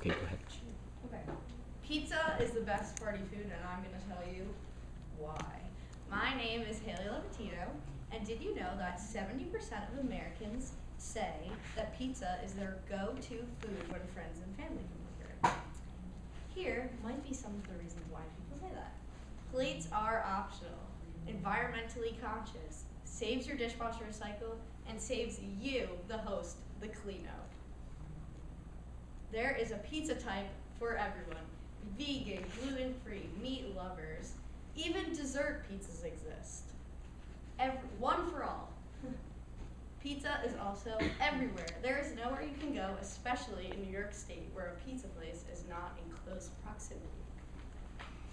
Okay, go ahead. Okay. Pizza is the best party food, and I'm going to tell you why. My name is Haley Levatino, and did you know that 70% of Americans say that pizza is their go-to food when friends and family come over? Here might be some of the reasons why people say that. Plates are optional, environmentally conscious, saves your dishwasher recycle, and saves you, the host, the cleanup. There is a pizza type for everyone. Vegan, gluten-free, meat lovers. Even dessert pizzas exist. One for all. Pizza is also everywhere. There is nowhere you can go, especially in New York State, where a pizza place is not in close proximity.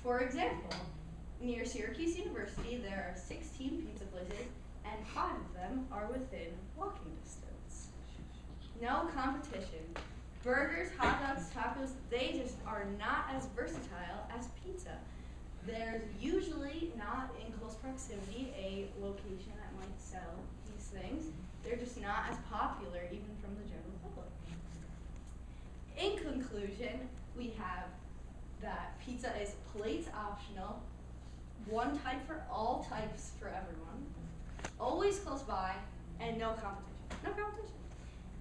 For example, near Syracuse University, there are 16 pizza places, and 5 of them are within walking distance. No competition. Burgers, hot dogs, tacos, they just are not as versatile as pizza. There's usually not in close proximity a location that might sell these things. They're just not as popular even from the general public. In conclusion, we have that pizza is plates optional, one type for all types for everyone, always close by, and no competition. No competition.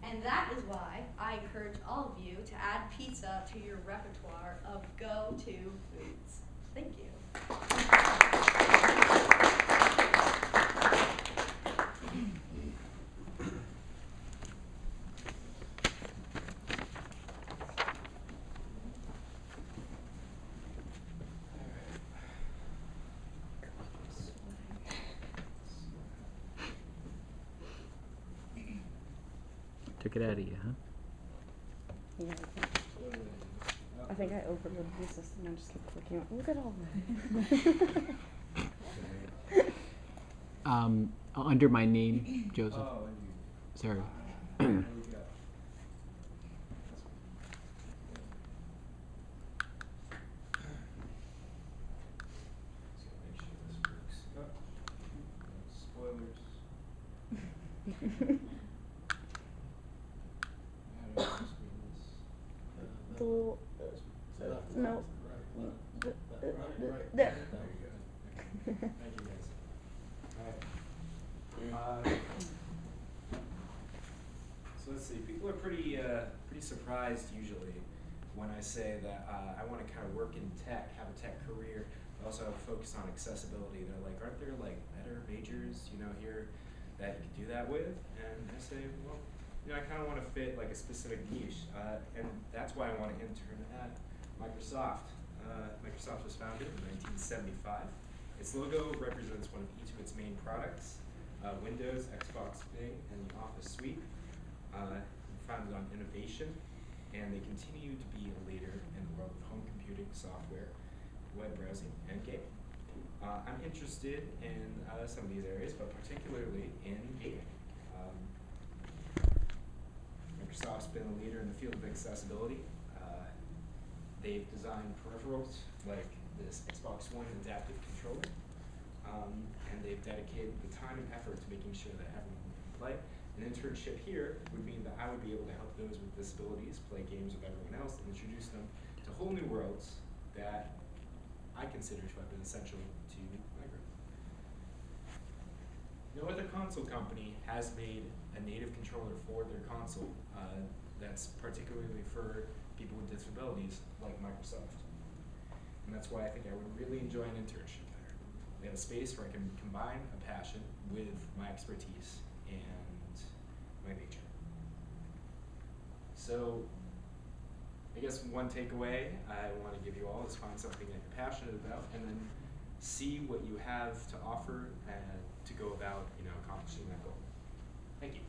And that is why I encourage all of you to add pizza to your repertoire of go-to foods. Thank you. Took it out of you, huh? Yeah, I think I overloaded the system and just kept clicking on. Look at all that. Under my name, Joseph. Sorry. The little, no. There. Thank you, guys. All right. So let's see. People are pretty surprised usually when I say that I want to kind of work in tech, have a tech career, but also have a focus on accessibility. They're like, aren't there like better majors, here that you could do that with? And I say, well, I kind of want to fit like a specific niche, and that's why I want to intern at Microsoft. Microsoft was founded in 1975. Its logo represents one of each of its main products, Windows, Xbox, Bing, and the Office suite. Founded on innovation, and they continue to be a leader in the world of home computing, software, web browsing, and gaming. I'm interested in some of these areas, but particularly in gaming. Microsoft's been a leader in the field of accessibility. They've designed peripherals like this Xbox One adaptive controller, and they've dedicated the time and effort to making sure that everyone can play. An internship here would mean that I would be able to help those with disabilities play games with everyone else and introduce them to whole new worlds that I consider to have been essential to my group. No other console company has made a native controller for their console that's particularly for people with disabilities like Microsoft. And that's why I think I would really enjoy an internship there. We have a space where I can combine a passion with my expertise and my nature. So I guess one takeaway I want to give you all is find something that you're passionate about and then see what you have to offer to go about accomplishing that goal. Thank you.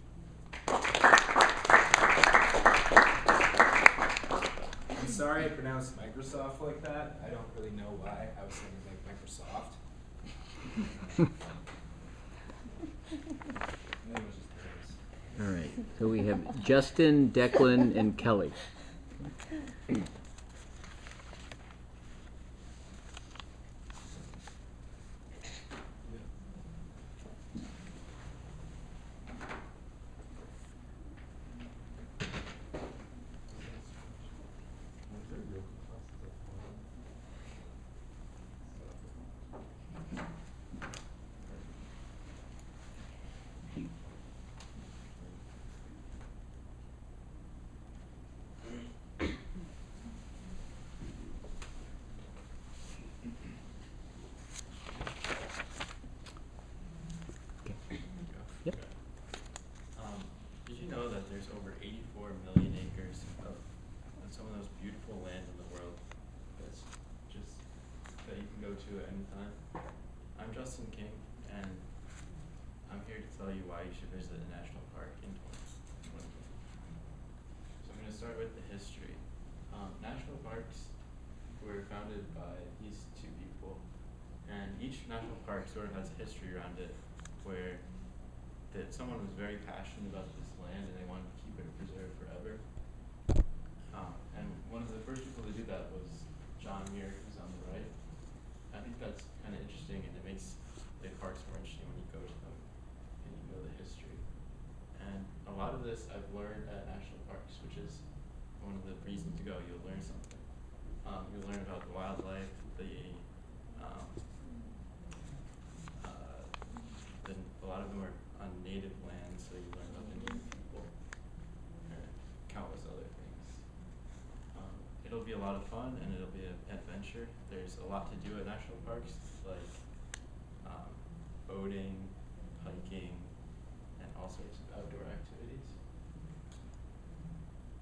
I'm sorry I pronounced Microsoft like that. I don't really know why I was saying like Microsoft. All right. So we have Justin, Declan, and Kelly. million acres of some of the most beautiful land in the world. That's just that you can go to at any time. I'm Justin King, and I'm here to tell you why you should visit a national park in 2020. So I'm going to start with the history. National parks were founded by these two people, and each national park sort of has a history around it where that someone was very passionate about this land and they wanted to keep it preserved forever. And one of the first people to do that was John Muir, who's on the right. I think that's kind of interesting, and it makes the parks more interesting when you go to them and you know the history. And a lot of this I've learned at national parks, which is one of the reasons to go. You'll learn something. You'll learn about the wildlife, a lot of them are on native land, so you learn about the native people and countless other things. It'll be a lot of fun, and it'll be an adventure. There's a lot to do at national parks, like boating, hiking, and all sorts of outdoor activities.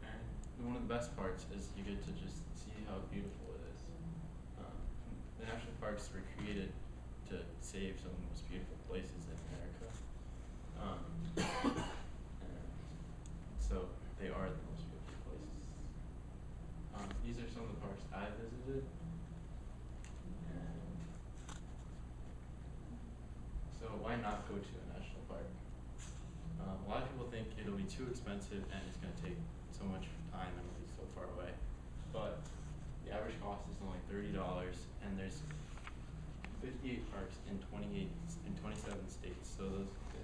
And one of the best parts is you get to just see how beautiful it is. The national parks were created to save some of the most beautiful places in America. And so they are the most beautiful places. These are some of the parks I visited. And so why not go to a national park? A lot of people think it'll be too expensive and it's going to take so much time and it'll be so far away. But the average cost is only $30, and there's 58 parks in 27 states, so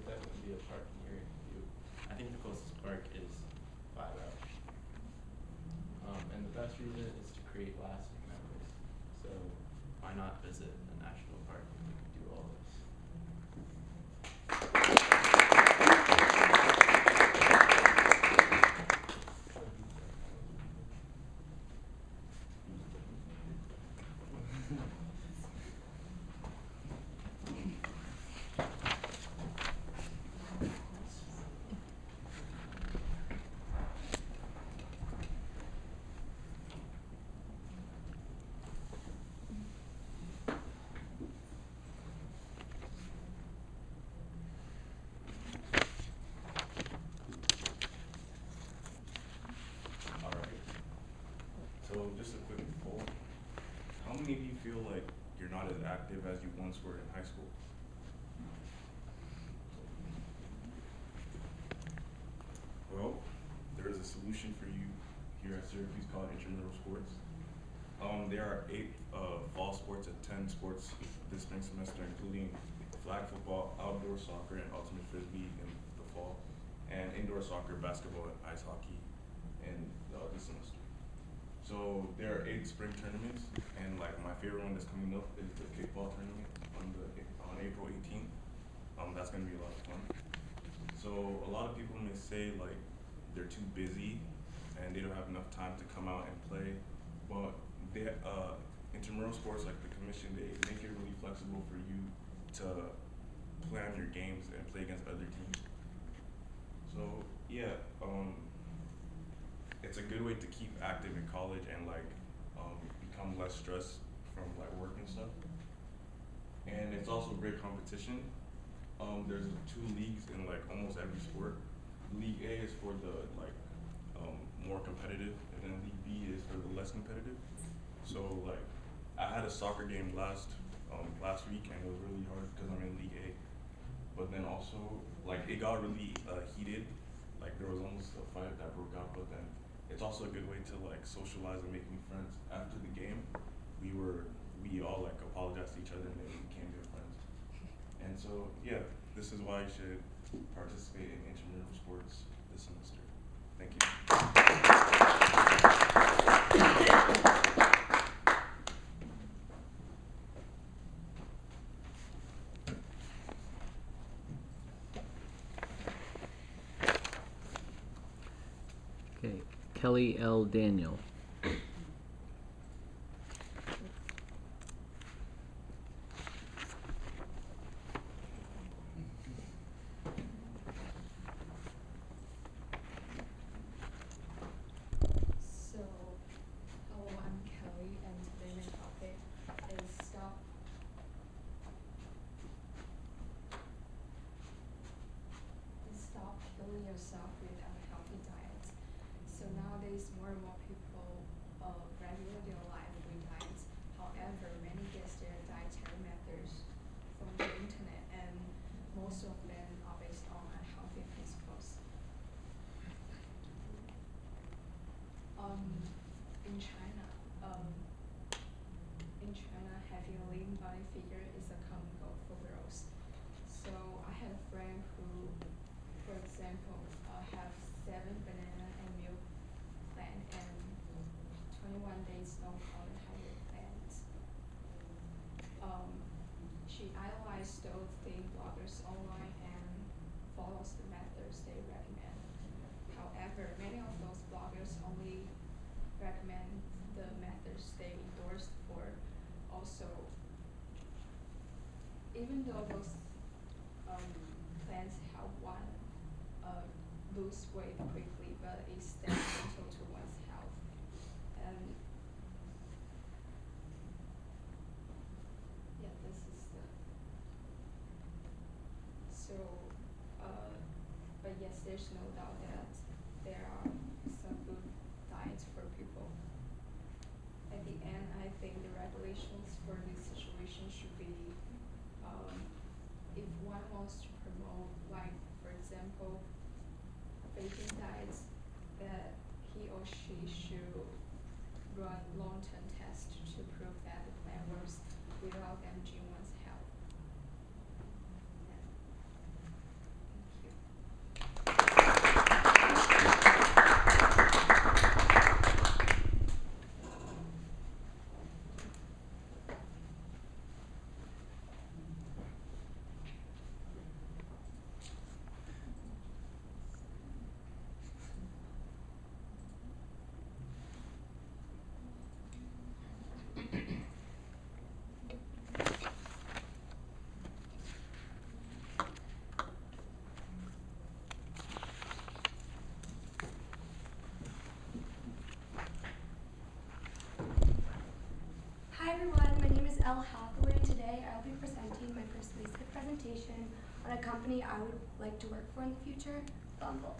that would be a park near you. I think the closest park is 5 hours. And the best reason is to create lasting memories. So why not visit a national park if you can do all this? So just a quick poll. How many of you feel like you're not as active as you once were in high school? Well, there is a solution for you here at Syracuse called intramural sports. There are 8 fall sports and 10 sports this spring semester, including flag football, outdoor soccer, and ultimate frisbee in the fall, and indoor soccer, basketball, and ice hockey in this semester. So there are 8 spring tournaments, and like my favorite one that's coming up is the kickball tournament on April 18th. That's gonna be a lot of fun. So a lot of people may say like they're too busy and they don't have enough time to come out and play, but they intramural sports like the commission, they make it really flexible for you to plan your games and play against other teams. So yeah, it's a good way to keep active in college and like become less stressed from like work and stuff. And it's also great competition. There's 2 leagues in like almost every sport. League A is for the like more competitive, and then League B is for the less competitive. So like I had a soccer game last week, and it was really hard because I'm in League A. But then also like it got really heated. Like there was almost a fight that broke out, but then it's also a good way to like socialize and make new friends. After the game, we all like apologized to each other and then we became good friends. And so yeah, this is why you should participate in intramural sports this semester. Thank you. Okay, Kelly L. Daniel. in China, having a lean body figure is a common goal for girls. So I had a friend who, for example, have 7 banana and milk plan and 21 days no carbohydrate plans. She idolized those daily bloggers online and follows the methods they recommend. However, many of those bloggers only recommend the methods they endorsed for. Also, even though those plans help one lose weight quickly, but it's detrimental to one's health. And yeah, this is the so. But yes, there's no doubt that there are some good diets for people. At the end, I think the regulations for this situation should be, if one wants to promote, like, for example, vegan diets, that he or she should run long-term tests to prove that the plan works without damaging one's health. Yeah. Thank you. Hi everyone, my name is Elle Hathaway. Today I'll be presenting my persuasive presentation on a company I would like to work for in the future, Bumble.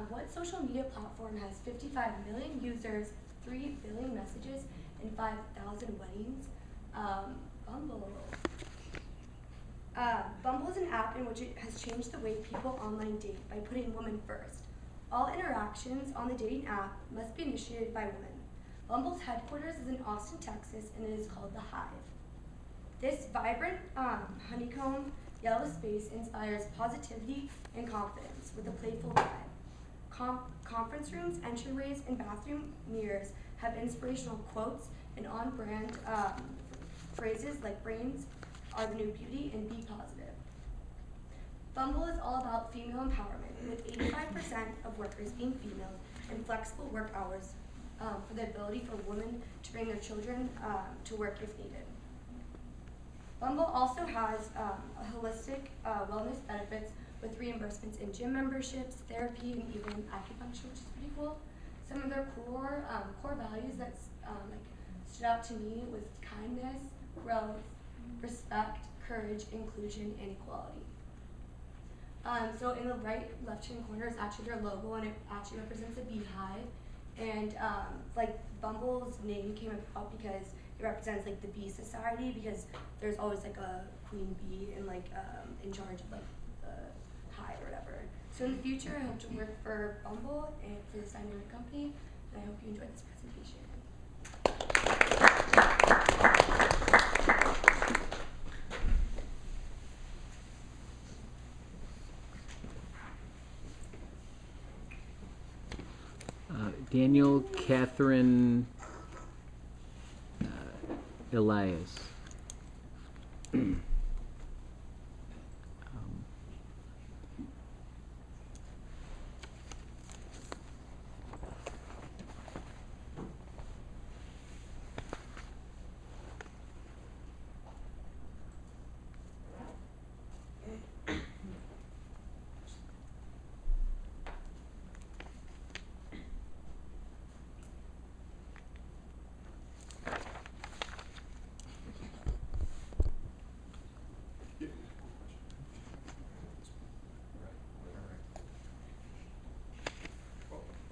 What social media platform has 55 million users, 3 billion messages, and 5,000 weddings? Bumble. Bumble is an app in which it has changed the way people online date by putting women first. All interactions on the dating app must be initiated by women. Bumble's headquarters is in Austin, Texas, and it is called The Hive. This vibrant honeycomb yellow space inspires positivity and confidence with a playful vibe. Conference rooms, entryways, and bathroom mirrors have inspirational quotes and on-brand phrases like brains are the new beauty and be positive. Bumble is all about female empowerment, with 85% of workers being female and flexible work hours for the ability for women to bring their children to work if needed. Bumble also has holistic wellness benefits with reimbursements in gym memberships, therapy, and even acupuncture, which is pretty cool. Some of their core values that stood out to me was kindness, growth, respect, courage, inclusion, and equality. So in the right left-hand corner is actually their logo, and it actually represents a beehive. And Bumble's name came about because it represents like the bee society, because there's always like a queen bee and in charge of the hive or whatever. So in the future, I hope to work for Bumble and for this dynamic company, and I hope you enjoyed this presentation. Daniel Catherine Elias.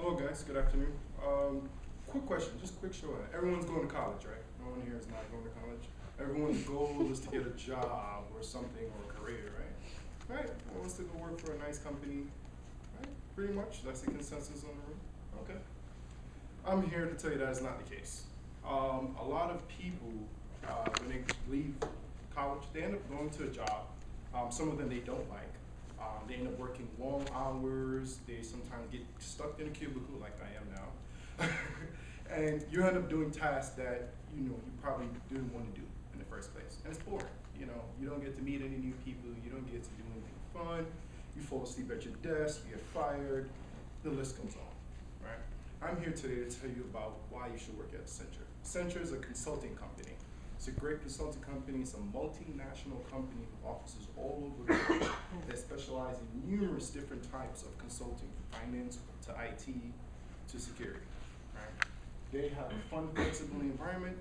Hello guys, good afternoon. Quick question, just quick show. Everyone's going to college, right? No one here is not going to college. Everyone's goal is to get a job or something or a career, right? Right? Everyone wants to go work for a nice company, right? Pretty much, that's the consensus on the room. Okay. I'm here to tell you that is not the case. A lot of people, when they leave college, they end up going to a job. Some of them they don't like. They end up working long hours. They sometimes get stuck in a cubicle like I am now. And you end up doing tasks that you probably didn't want to do in the first place. And it's boring. You don't get to meet any new people. You don't get to do anything fun. You fall asleep at your desk. You get fired. The list goes on, right? I'm here today to tell you about why you should work at Accenture. Accenture is a consulting company. It's a great consulting company. It's a multinational company with offices all over the world that specialize in numerous different types of consulting, from finance to IT to security. Right? They have a fun, flexible environment.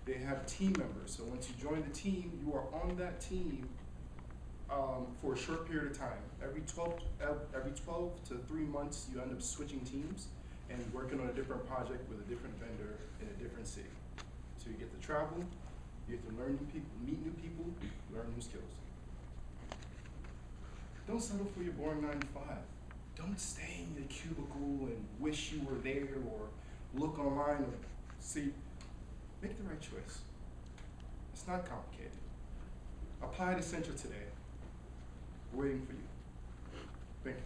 They have team members. So once you join the team, you are on that team for a short period of time. Every 12 to 3 months, you end up switching teams and working on a different project with a different vendor in a different city. So you get to travel, you get to learn new people, meet new people, learn new skills. Don't settle for your boring 9 to 5. Don't stay in your cubicle and wish you were there or look online or see. Make the right choice. It's not complicated. Apply to Accenture today. We're waiting for you. Thank you.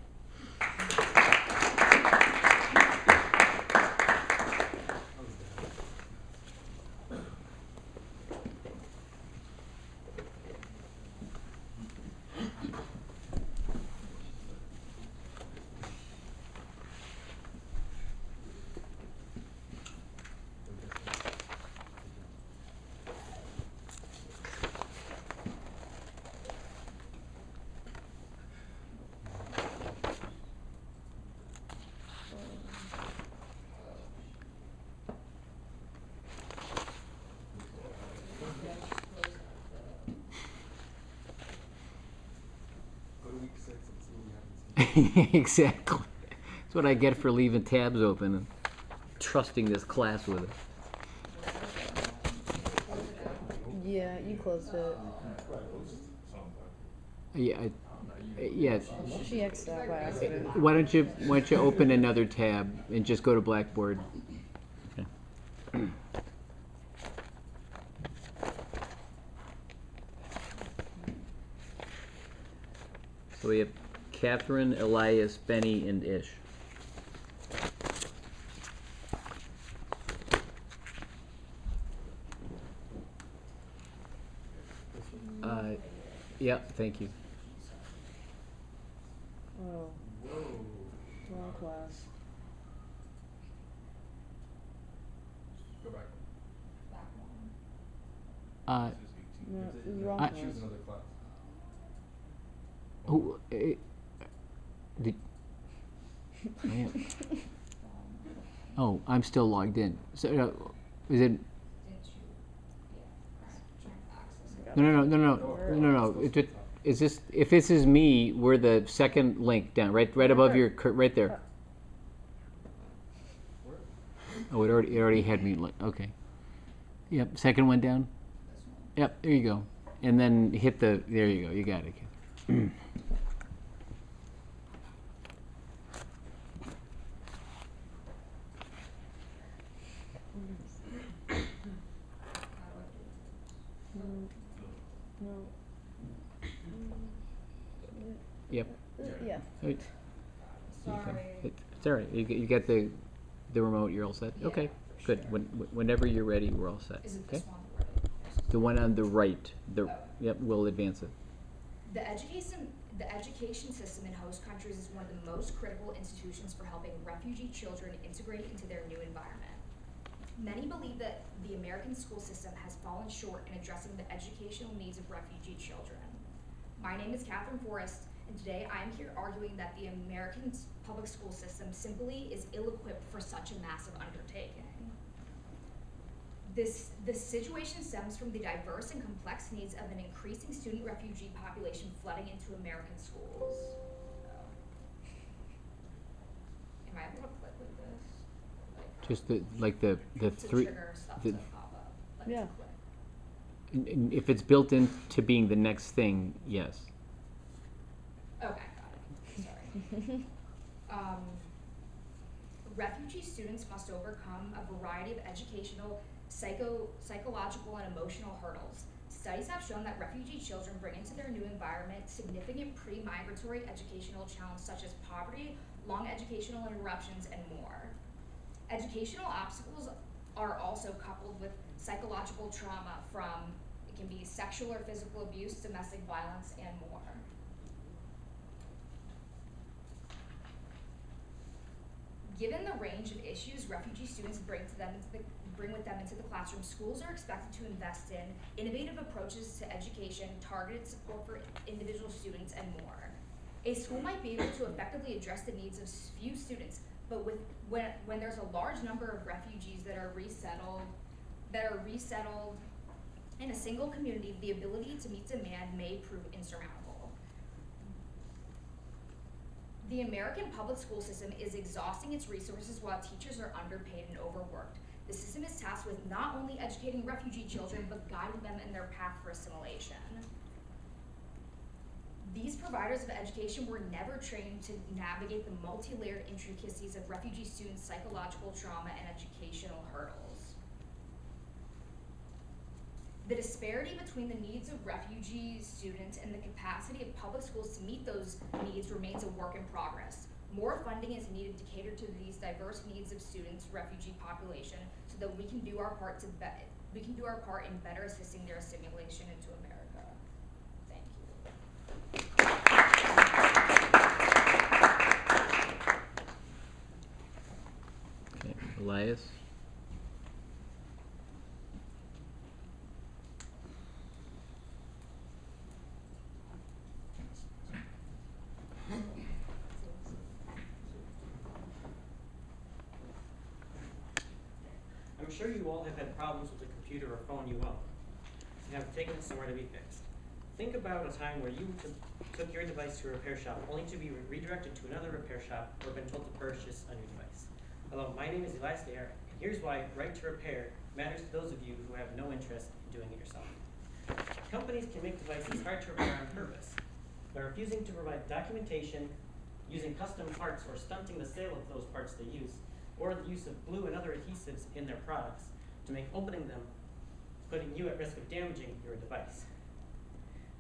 Exactly. That's what I get for leaving tabs open and trusting this class with it. Yeah, you closed it. Yeah. She X'd out by accident. Why don't you open another tab and just go to Blackboard? Okay. So we have Catherine, Elias, Benny, and Ish. Yeah, thank you. Oh. Wrong class. Go back. No, it was wrong I- class. Choose another class. Who? Did, I am. Oh, I'm still logged in. So, is it? No. Is this? If this is me, we're the second link down, right above your, right there. Oh, it already had me. Okay. Yep. Second one down. Yep. There you go. And then hit the. There you go. You got it. No. Yep. Yeah. It's Sorry. all right. You got the remote. You're all set. Yeah, Okay. for Good. sure. Whenever you're ready, we're all set. Is it Okay. this one right? The one on the right. Oh. Yep. We'll advance it. The education system in host countries is one of the most critical institutions for helping refugee children integrate into their new environment. Many believe that the American school system has fallen short in addressing the educational needs of refugee children. My name is Catherine Forrest, and today I am here arguing that the American public school system simply is ill-equipped for such a massive undertaking. This situation stems from the diverse and complex needs of an increasing student refugee population flooding into American schools. Am I able to click with this? Just the To three. trigger stuff the- to pop up. Like Yeah. to click. And if it's built into being the next thing, yes. Okay, got it. Sorry. refugee students must overcome a variety of educational, psychological, and emotional hurdles. Studies have shown that refugee children bring into their new environment significant pre-migratory educational challenges such as poverty, long educational interruptions, and more. Educational obstacles are also coupled with psychological trauma from, it can be sexual or physical abuse, domestic violence, and more. Given the range of issues refugee students bring with them into the classroom, schools are expected to invest in innovative approaches to education, targeted support for individual students, and more. A school might be able to effectively address the needs of few students, but when there's a large number of refugees that are resettled in a single community, the ability to meet demand may prove insurmountable. The American public school system is exhausting its resources while teachers are underpaid and overworked. The system is tasked with not only educating refugee children, but guiding them in their path for assimilation. These providers of education were never trained to navigate the multi-layered intricacies of refugee students' psychological trauma and educational hurdles. The disparity between the needs of refugee students and the capacity of public schools to meet those needs remains a work in progress. More funding is needed to cater to these diverse needs of students, refugee population, so that we can do our part in better assisting their assimilation into America. Thank you. Okay, Elias. I'm sure you all have had problems with the computer or phone you own and have taken it somewhere to be fixed. Think about a time where you took your device to a repair shop only to be redirected to another repair shop or been told to purchase a new device. Hello, my name is Elias Dare, and here's why right to repair matters to those of you who have no interest in doing it yourself. Companies can make devices hard to repair on purpose by refusing to provide documentation, using custom parts, or stunting the sale of those parts they use, or the use of glue and other adhesives in their products to make opening them putting you at risk of damaging your device.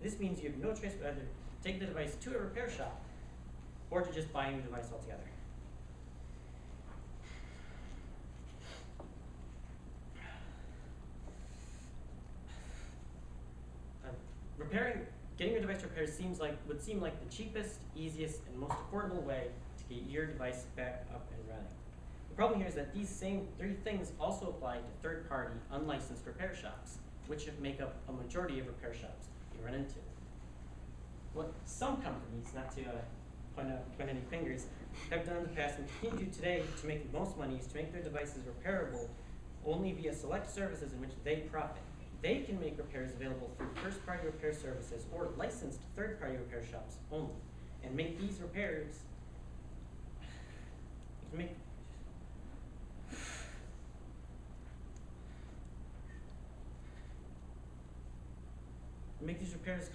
This means you have no choice but either take the device to a repair shop or to just buy a new device altogether. Getting your device repaired would seem like the cheapest, easiest, and most affordable way to get your device back up and running. The problem here is that these same three things also apply to third-party, unlicensed repair shops, which make up a majority of repair shops you run into. What some companies, not to point any fingers, have done in the past and continue to do today to make the most money is to make their devices repairable only via select services in which they profit. They can make repairs available through first-party repair services or licensed third-party repair shops only, and make these repairs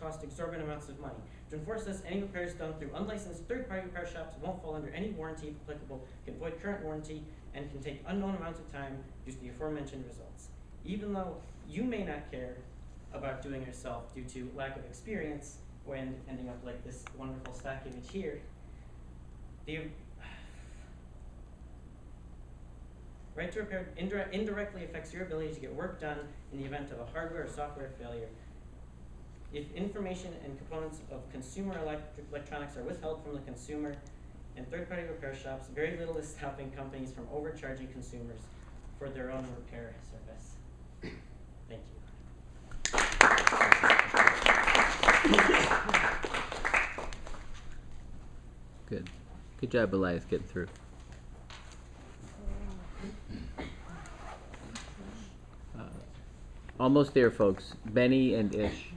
cost exorbitant amounts of money. To enforce this, any repairs done through unlicensed third-party repair shops won't fall under any warranty if applicable, can void current warranty, and can take unknown amounts of time due to the aforementioned results. Even though you may not care about doing it yourself due to lack of experience when ending up like this wonderful stock image here, the right to repair indirectly affects your ability to get work done in the event of a hardware or software failure. If information and components of consumer electronics are withheld from the consumer and third-party repair shops, very little is stopping companies from overcharging consumers for their own repair service. Thank you. Good job, Elias, getting through. Almost there, folks. Benny and Ish.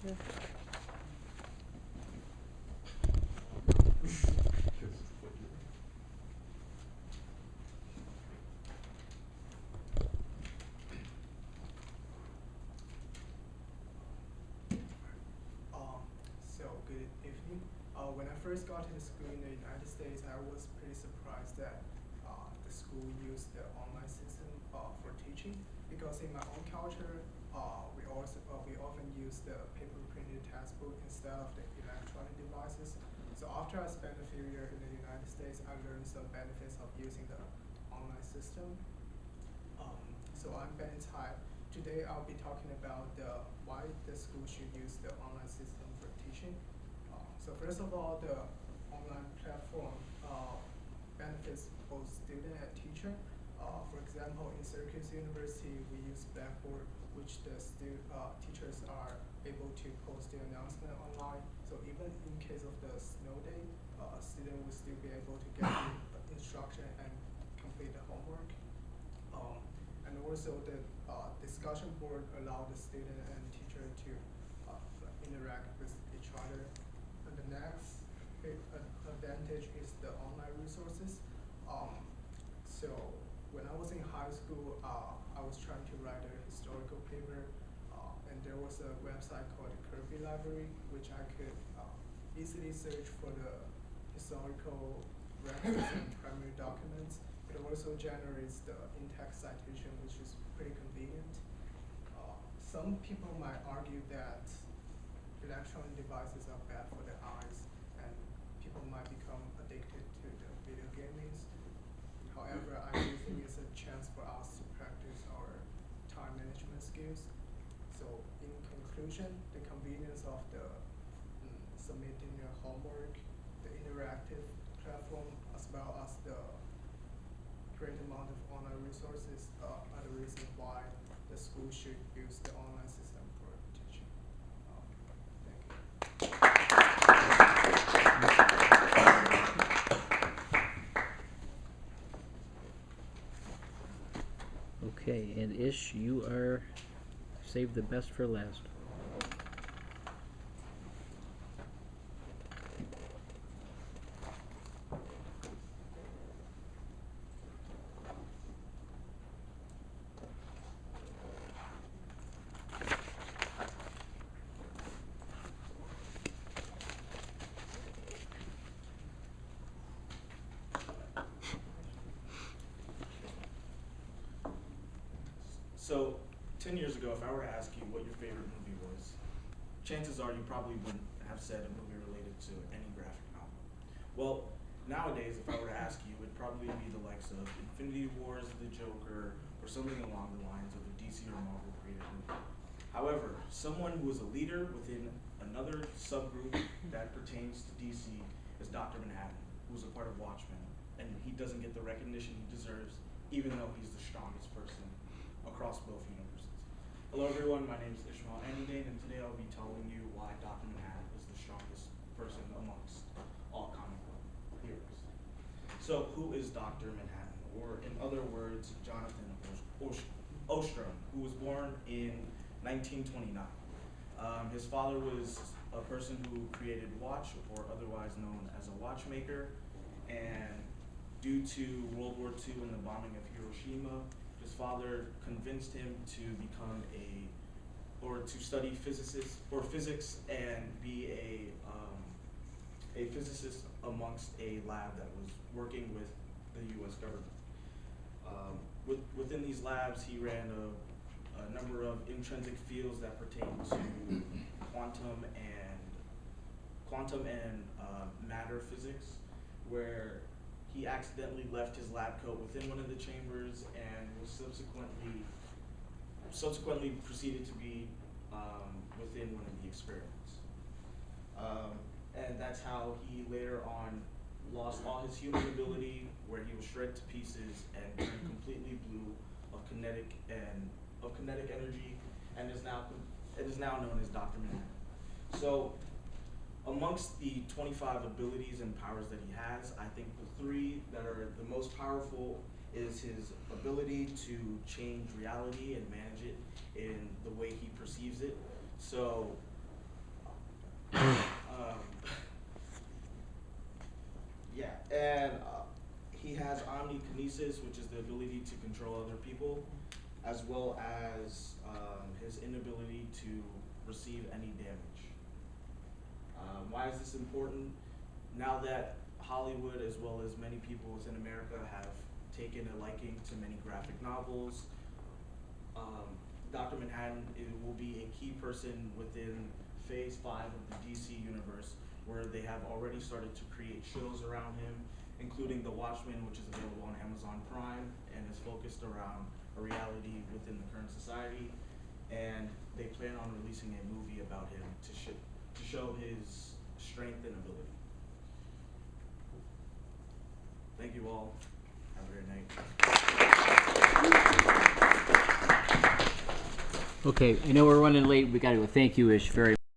Yeah. So good evening. When I first got to the school in the United States, I was pretty surprised that the school used the online system for teaching, because in my own culture, we often use the paper printed textbook instead of the electronic devices. So after I spent a few years in the United States, I learned some benefits of using the online system. So I'm Ben Tai. Today I'll be talking about why the school should use the online system for teaching. So first of all, the online platform benefits both student and teacher. For example, in Syracuse University, we use Blackboard, which the teachers are able to post the announcement online. So even in case of the snow day, student will still be able to get the instruction and complete the homework. And also the discussion board allow the student and teacher to interact with each other. And the next big advantage is the online resources. So when I was in high school, I was trying to write a historical paper, and there was a website called the Kirby Library, which I could easily search for the historical records and primary documents. It also generates the in-text citation, which is pretty convenient. Some people might argue that electronic devices are bad for the eyes, and people might become addicted to the video gaming. However, I do think it's a chance for us to practice our time management skills. So in conclusion, the convenience of the submitting your homework, the interactive platform, as well as the great amount of online resources are the reason why the school should use the online system for teaching. Thank you. Okay, and Ish, you are saved the best for last. So, 10 years ago, if I were to ask you what your favorite movie was, chances are you probably wouldn't have said a movie related to any graphic novel. Well, nowadays, if I were to ask you, it'd probably be the likes of Infinity Wars, The Joker, or something along the lines of a DC or Marvel created movie. However, someone who is a leader within another subgroup that pertains to DC is Dr. Manhattan, who's a part of Watchmen, and he doesn't get the recognition he deserves, even though he's the strongest person across both universes. Hello everyone, my name is Ishmael Anidane, and today I'll be telling you why Dr. Manhattan is the strongest person amongst all comic book heroes. So who is Dr. Manhattan, or in other words, Jonathan Ostrom, who was born in 1929. His father was a person who created watch, or otherwise known as a watchmaker, and due to World War II and the bombing of Hiroshima, his father convinced him to become to study physics and be a physicist amongst a lab that was working with the U.S. government. Within these labs, he ran a number of intrinsic fields that pertain to quantum and matter physics, where he accidentally left his lab coat within one of the chambers and was subsequently proceeded to be within one of the experiments. And that's how he later on lost all his human ability, where he was shredded to pieces and turned completely blue of kinetic energy, and it is now known as Dr. Manhattan. So, amongst the 25 abilities and powers that he has, I think the three that are the most powerful is his ability to change reality and manage it in the way he perceives it. So telekinesis, which is the ability to control other people, as well as his inability to receive any damage. Why is this important? Now that Hollywood, as well as many people within America, have taken a liking to many graphic novels, Dr. Manhattan will be a key person within Phase 5 of the DC universe, where they have already started to create shows around him, including The Watchmen, which is available on Amazon Prime and is focused around a reality within the current society. And they plan on releasing a movie about him to show his strength and ability. Thank you all. Have a great night. Okay, I know we're running late. We got to go. Thank you, Ish, very